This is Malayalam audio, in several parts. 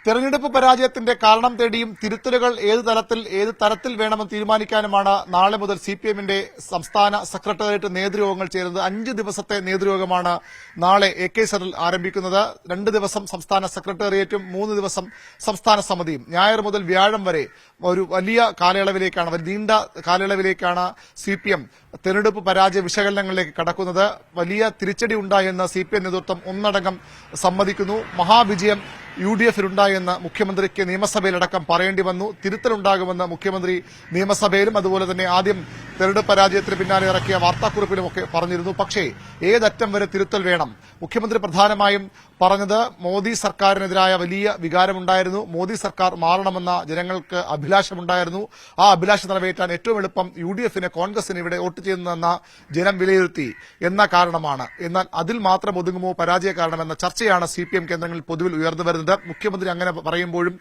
തെരഞ്ഞെടുപ്പ് പരാജയത്തിന്റെ കാരണം തേടിയും തിരുത്തലുകൾ ഏത് തരത്തിൽ വേണമെന്ന് തീരുമാനിക്കാനുമാണ് നാളെ മുതൽ സിപിഎമ്മിന്റെ സംസ്ഥാന സെക്രട്ടേറിയറ്റ് നേതൃയോഗങ്ങൾ ചേരുന്നത്. 5 ദിവസത്തെ നേതൃയോഗമാണ് നാളെ AK സെറിൽ ആരംഭിക്കുന്നത്. 2 ദിവസം സംസ്ഥാന സെക്രട്ടേറിയറ്റും 3 ദിവസം സംസ്ഥാന സമിതിയും. ഞായർ മുതൽ വ്യാഴം വരെ ഒരു വലിയ നീണ്ട കാലയളവിലേക്കാണ് സിപിഎം തെരഞ്ഞെടുപ്പ് പരാജയ വിശകലനങ്ങളിലേക്ക് കടക്കുന്നത്. വലിയ തിരിച്ചടി ഉണ്ടായെന്ന് സിപിഎം നേതൃത്വം ഒന്നടങ്കം സമ്മതിക്കുന്നു. മഹാവിജയം UDF-നുണ്ടായെന്ന് മുഖ്യമന്ത്രിക്ക് നിയമസഭയിലടക്കം പറയേണ്ടി വന്നു. തിരുത്തലുണ്ടാകുമെന്ന് മുഖ്യമന്ത്രി നിയമസഭയിലും അതുപോലെ തന്നെ ആദ്യം തെരഞ്ഞെടുപ്പ് പരാജയത്തിന് പിന്നാലെ ഇറക്കിയ വാർത്താക്കുറിപ്പിലുമൊക്കെ പറഞ്ഞിരുന്നു. പക്ഷേ ഏതറ്റം വരെ തിരുത്തൽ വേണം? മുഖ്യമന്ത്രി പ്രധാനമായും പറഞ്ഞത് മോദി സർക്കാരിനെതിരായ വലിയ വികാരമുണ്ടായിരുന്നു. മോദി സർക്കാർ മാറണമെന്ന ജനങ്ങൾക്ക് അഭിലാഷമുണ്ടായിരുന്നു. ആ അഭിലാഷം നിറവേറ്റാൻ ഏറ്റവും എളുപ്പം UDF-ന് കോൺഗ്രസിന് ഇവിടെ വോട്ട് ചെയ്യുന്നതെന്ന ജനം വിലയിരുത്തി എന്ന കാരണമാണ്. എന്നാൽ അതിൽ മാത്രം ഒതുങ്ങുമോ പരാജയ കാരണമെന്ന ചർച്ചയാണ് CPM കേന്ദ്രങ്ങളിൽ പൊതുവിൽ ഉയർന്നു വരുന്നത്. മുഖ്യമന്ത്രി അങ്ങനെ പറയുമ്പോഴും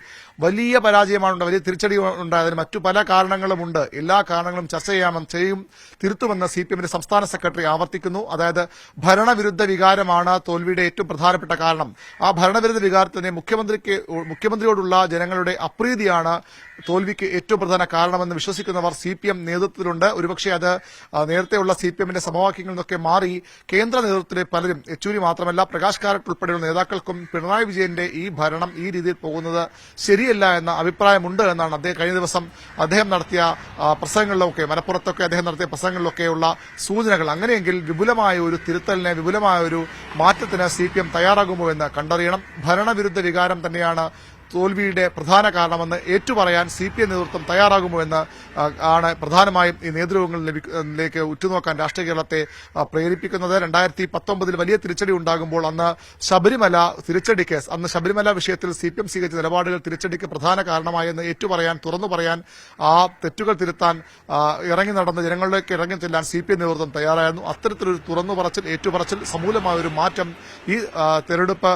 വലിയ പരാജയമാണ്, വലിയ തിരിച്ചടി ഉണ്ടായതിന് മറ്റു പല കാരണങ്ങളുമുണ്ട്. എല്ലാ കാരണങ്ങളും ചർച്ച ചെയ്യും, തിരുത്തുമെന്ന് CPM-ന്റെ സംസ്ഥാന സെക്രട്ടറി ആവർത്തിക്കുന്നു. അതായത് ഭരണവിരുദ്ധ വികാരമാണ് തോൽവിയുടെ ഏറ്റവും പ്രധാനപ്പെട്ട കാരണം. ആ ഭരണവിരുദ്ധ വികാരത്തിന് മുഖ്യമന്ത്രിയോടുള്ള ജനങ്ങളുടെ അപ്രീതിയാണ് തോൽവിക്ക് ഏറ്റവും പ്രധാന കാരണമെന്ന് വിശ്വസിക്കുന്നവർ CPM നേതൃത്വത്തിലുണ്ട്. ഒരുപക്ഷെ അത് നേരത്തെയുള്ള CPM-ന്റെ സമവാക്യങ്ങളിൽ നിന്നൊക്കെ മാറി കേന്ദ്ര നേതൃത്വത്തിലെ പലരും, യെച്ചൂരി മാത്രമല്ല പ്രകാശ് കാരട്ട് ഉൾപ്പെടെയുള്ള നേതാക്കൾക്കും പിണറായി വിജയന്റെ ഈ ഭരണം ഈ രീതിയിൽ പോകുന്നത് ശരിയല്ല എന്ന അഭിപ്രായമുണ്ട് എന്നാണ് കഴിഞ്ഞ ദിവസം അദ്ദേഹം നടത്തിയ പ്രസംഗങ്ങളിലൊക്കെ, മലപ്പുറത്തൊക്കെ അദ്ദേഹം നടത്തിയ പ്രസംഗങ്ങളിലൊക്കെയുള്ള സൂചനകൾ. അങ്ങനെയെങ്കിൽ വിപുലമായ ഒരു തിരുത്തലിന്, വിപുലമായ ഒരു മാറ്റത്തിന് CPM തയ്യാറാകുമോ എന്ന് കണ്ടറിയണം. ഭരണവിരുദ്ധ വികാരം തന്നെയാണ് തോൽവിയുടെ പ്രധാന കാരണമെന്ന് ഏറ്റുപറയാൻ CPM നേതൃത്വം തയ്യാറാകുമോ എന്ന് ആണ് പ്രധാനമായും ഈ നേതൃത്വങ്ങളിലേക്ക് ഉറ്റുനോക്കാൻ രാഷ്ട്രീയ കേരളത്തെ പ്രേരിപ്പിക്കുന്നത്. 2019 വലിയ തിരിച്ചടി ഉണ്ടാകുമ്പോൾ അന്ന് ശബരിമല തിരിച്ചടി കേസ്, അന്ന് ശബരിമല വിഷയത്തിൽ CPM സ്വീകരിച്ച നിലപാടുകൾ തിരിച്ചടിക്ക് പ്രധാന കാരണമായെന്ന് ഏറ്റുപറയാൻ, തുറന്നു പറയാൻ, ആ തെറ്റുകൾ തിരുത്താൻ ഇറങ്ങി നടന്ന ജനങ്ങളിലേക്ക് ഇറങ്ങി ചെല്ലാൻ CPM നേതൃത്വം തയ്യാറായിരുന്നു. അത്തരത്തിലൊരു തുറന്നു പറച്ചിൽ, ഏറ്റുപറച്ചിൽ, സമൂലമായ ഒരു മാറ്റം ഈ തെരഞ്ഞെടുപ്പ്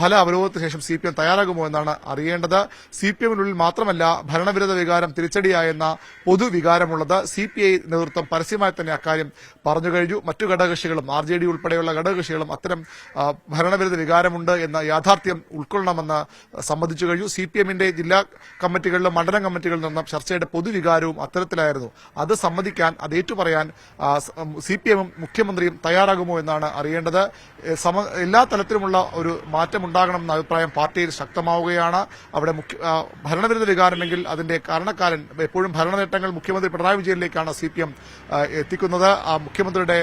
ഫല അവലോകനത്തിന് ശേഷം CPM തയ്യാറാകുമോ എന്നാണ് അറിയേണ്ടത്. CPM-നുള്ളിൽ മാത്രമല്ല ഭരണവിരുദ്ധ വികാരം തിരിച്ചടിയായെന്ന പൊതുവികാരമുള്ളത്. CPI നേതൃത്വം പരസ്യമായി തന്നെ അക്കാര്യം പറഞ്ഞു കഴിഞ്ഞു. മറ്റു ഘടകകക്ഷികളും RJD ഉൾപ്പെടെയുള്ള ഘടകകക്ഷികളും അത്തരം ഭരണവിരുദ്ധ വികാരമുണ്ട് എന്ന യാഥാർത്ഥ്യം ഉൾക്കൊള്ളണമെന്ന് സമ്മതിച്ചു കഴിഞ്ഞു. CPM-ന്റെ ജില്ലാ കമ്മിറ്റികളിലും മണ്ഡലം കമ്മിറ്റികളിൽ നിന്നും ചർച്ചയുടെ പൊതുവികാരവും അത്തരത്തിലായിരുന്നു. അത് സമ്മതിക്കാൻ, അത് ഏറ്റുപറയാൻ CPM-ഉം മുഖ്യമന്ത്രിയും തയ്യാറാകുമോ എന്നാണ് അറിയേണ്ടത്. എല്ലാ തലത്തിലുമുള്ള ഒരു മാറ്റമുണ്ടാകണമെന്ന അഭിപ്രായം പാർട്ടിയിൽ ശക്തമാവുകയാണ്. അവിടെ ഭരണവിരുദ്ധ വികാരമെങ്കിൽ അതിന്റെ കാരണക്കാരൻ എപ്പോഴും ഭരണനേട്ടങ്ങൾ മുഖ്യമന്ത്രി പിണറായി വിജയനിലേക്കാണ് CPM എത്തിക്കുന്നത്. ആ മുഖ്യമന്ത്രിയുടെ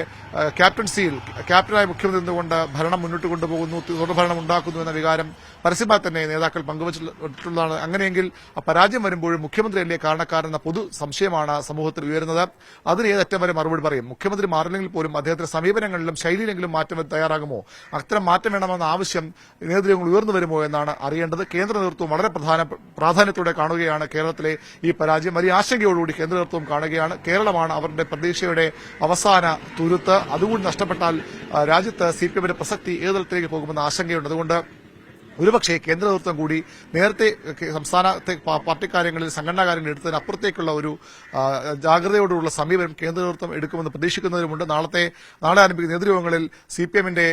ക്യാപ്റ്റനായ മുഖ്യമന്ത്രി നിന്നുകൊണ്ട് ഭരണം മുന്നോട്ട് കൊണ്ടുപോകുന്നു, തുടർഭരണം ഉണ്ടാക്കുന്നു എന്ന വികാരം പരസ്യമായി തന്നെ നേതാക്കൾ പങ്കുവച്ചിട്ടുള്ളതാണ്. അങ്ങനെയെങ്കിൽ പരാജയം വരുമ്പോഴും മുഖ്യമന്ത്രിയല്ലേ കാരണക്കാരെന്ന പൊതു സംശയമാണ് സമൂഹത്തിൽ ഉയരുന്നത്. അതിന് ഏതറ്റം വരെ മറുപടി പറയും. മുഖ്യമന്ത്രി മാറില്ലെങ്കിൽ പോലും അദ്ദേഹത്തിന്റെ സമീപനങ്ങളിലും ശൈലിയിലെങ്കിലും മാറ്റം തയ്യാറാകുമോ? അത്തരം മാറ്റം വേണമെന്ന ആവശ്യം നേതൃത്വങ്ങൾ ഉയർന്നു വരുമോ എന്നാണ് അറിയേണ്ടത്. കേന്ദ്ര നേതൃത്വം വളരെ പ്രാധാന്യത്തോടെ കാണുകയാണ് കേരളത്തിലെ ഈ പരാജയം. വലിയ ആശങ്കയോടുകൂടി കേന്ദ്ര നേതൃത്വം കാണുകയാണ്. കേരളമാണ് അവരുടെ പ്രതീക്ഷയുടെ അവസാന തുരുത്ത്. അതുകൂടി നഷ്ടപ്പെട്ടാൽ രാജ്യത്ത് CPM-ന്റെ പ്രസക്തി ഏത് തലത്തിലേക്ക് പോകുമെന്ന ആശങ്കയുണ്ട്. അതുകൊണ്ട് ഒരുപക്ഷെ കേന്ദ്ര നേതൃത്വം കൂടി നേരത്തെ സംസ്ഥാനത്തെ പാർട്ടി കാര്യങ്ങളിൽ, സംഘടനാ കാര്യങ്ങളിൽ എടുത്തതിനപ്പുറത്തേക്കുള്ള ഒരു ജാഗ്രതയോടുള്ള സമീപനം കേന്ദ്ര നേതൃത്വം എടുക്കുമെന്ന് പ്രതീക്ഷിക്കുന്നതിനുമുണ്ട്. നാളെ ആരംഭിക്കുന്ന നേതൃയോഗങ്ങളിൽ CPM-ന്റെ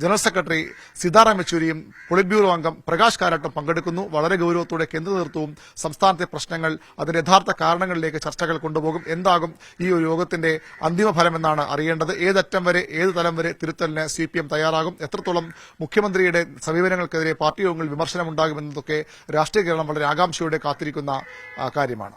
ജനറൽ സെക്രട്ടറി സീതാറാം യെച്ചൂരിയും പൊളിറ്റ് ബ്യൂറോ അംഗം പ്രകാശ് കാരാട്ടും പങ്കെടുക്കുന്നു. വളരെ ഗൌരവത്തോടെ കേന്ദ്ര നേതൃത്വവും സംസ്ഥാനത്തെ പ്രശ്നങ്ങൾ, അതിന്റെ യഥാർത്ഥ കാരണങ്ങളിലേക്ക് ചർച്ചകൾ കൊണ്ടുപോകും. എന്താകും ഈ ഒരു യോഗത്തിന്റെ അന്തിമ ഫലമെന്നാണ് അറിയേണ്ടത്. ഏതറ്റം വരെ, ഏത് തലം വരെ തിരുത്തലിന് CPM തയ്യാറാകും? എത്രത്തോളം മുഖ്യമന്ത്രിയുടെ സമീപനങ്ങൾക്കെതിരെ പാർട്ടി യോഗങ്ങളിൽ വിമർശനമുണ്ടാകുമെന്നതൊക്കെ രാഷ്ട്രീയ കേരളം വളരെ ആകാംക്ഷയോടെ കാത്തിരിക്കുന്ന കാര്യമാണ്.